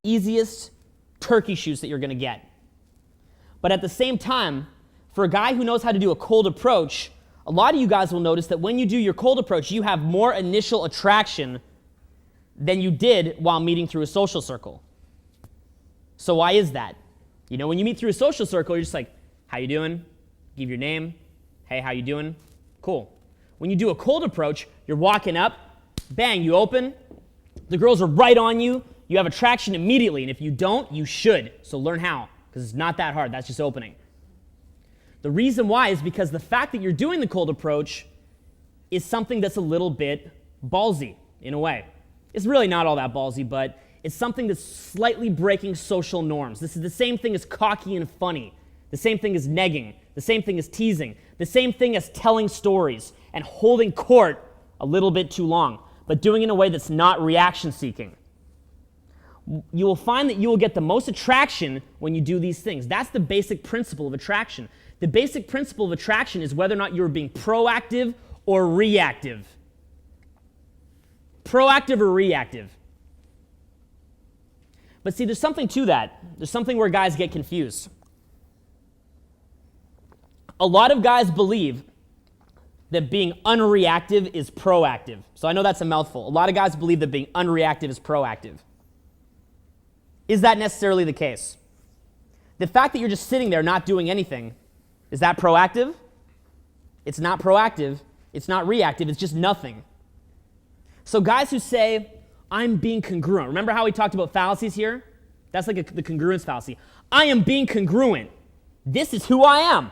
easiest turkey shoots that you're going to get. But at the same time, for a guy who knows how to do a cold approach, a lot of you guys will notice that when you do your cold approach, you have more initial attraction than you did while meeting through a social circle. So why is that? You know, when you meet through a social circle, you're just like, how you doing? Give your name. Hey, how you doing? Cool. When you do a cold approach, you're walking up, bang, you open, the girls are right on you, you have attraction immediately, and if you don't, you should. So learn how, because it's not that hard, that's just opening. The reason why is because the fact that you're doing the cold approach is something that's a little bit ballsy, in a way. It's really not all that ballsy, but it's something that's slightly breaking social norms. This is the same thing as cocky and funny, the same thing as negging, the same thing as teasing, the same thing as telling stories and holding court a little bit too long, but doing it in a way that's not reaction-seeking. You will find that you will get the most attraction when you do these things. That's the basic principle of attraction. The basic principle of attraction is whether or not you're being proactive or reactive. Proactive or reactive. But see, there's something to that. There's something where guys get confused. A lot of guys believe that being unreactive is proactive. So I know that's a mouthful. A lot of guys believe that being unreactive is proactive. Is that necessarily the case? The fact that you're just sitting there not doing anything, is that proactive? It's not proactive. It's not reactive. It's just nothing. So guys who say, I'm being congruent. Remember how we talked about fallacies here? That's like the congruence fallacy. I am being congruent. This is who I am.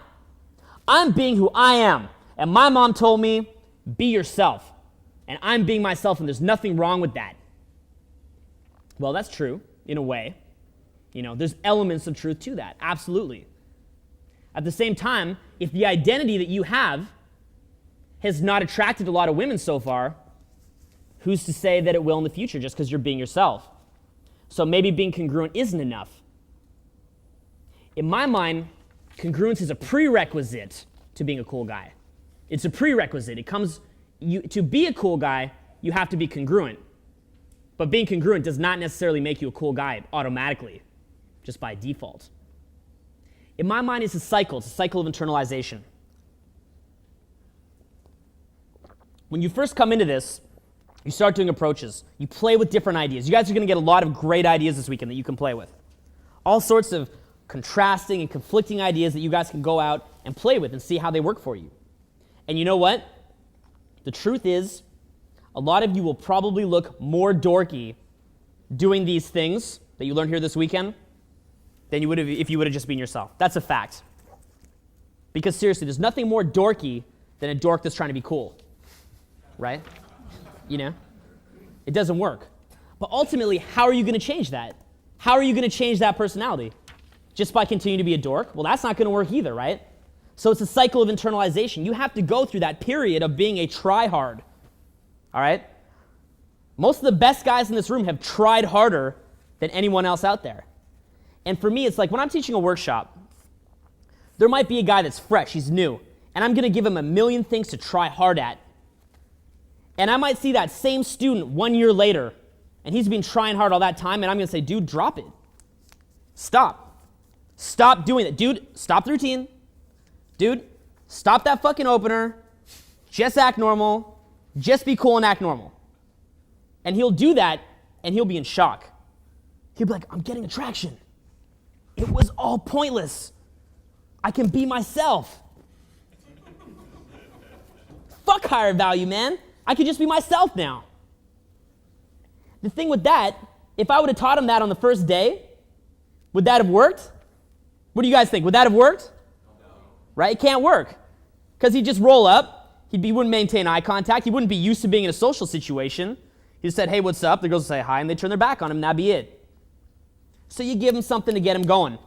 I'm being who I am. And my mom told me, be yourself. And I'm being myself, and there's nothing wrong with that. Well, that's true, in a way. You know, there's elements of truth to that, absolutely. At the same time, if the identity that you have has not attracted a lot of women so far, who's to say that it will in the future just because you're being yourself? So maybe being congruent isn't enough. In my mind, congruence is a prerequisite to being a cool guy. It's a prerequisite. It comes, to be a cool guy, you have to be congruent. But being congruent does not necessarily make you a cool guy automatically, just by default. In my mind, it's a cycle. It's a cycle of internalization. When you first come into this, you start doing approaches. You play with different ideas. You guys are going to get a lot of great ideas this weekend that you can play with. All sorts of contrasting and conflicting ideas that you guys can go out and play with and see how they work for you. And you know what? The truth is, a lot of you will probably look more dorky doing these things that you learned here this weekend than you would have if you would have just been yourself. That's a fact. Because seriously, there's nothing more dorky than a dork that's trying to be cool. Right? You know? It doesn't work. But ultimately, how are you going to change that? How are you going to change that personality? Just by continuing to be a dork? Well, that's not going to work either, right? So it's a cycle of internalization. You have to go through that period of being a try-hard. All right? Most of the best guys in this room have tried harder than anyone else out there. And for me, it's like when I'm teaching a workshop, there might be a guy that's fresh, he's new, and I'm going to give him a million things to try hard at. And I might see that same student 1 year later, and he's been trying hard all that time, and I'm going to say, dude, drop it. Stop. Stop doing it. Dude, stop the routine. Dude, stop that fucking opener. Just act normal. Just be cool and act normal. And he'll do that, and he'll be in shock. He'll be like, I'm getting attraction. It was all pointless. I can be myself. Fuck higher value, man. I could just be myself now. The thing with that, if I would have taught him that on the first day, would that have worked? What do you guys think? Would that have worked? No. Right? It can't work. Because he'd just roll up. He wouldn't maintain eye contact. He wouldn't be used to being in a social situation. He just said, hey, what's up? The girls would say hi, and they'd turn their back on him, and that'd be it. So you give him something to get him going.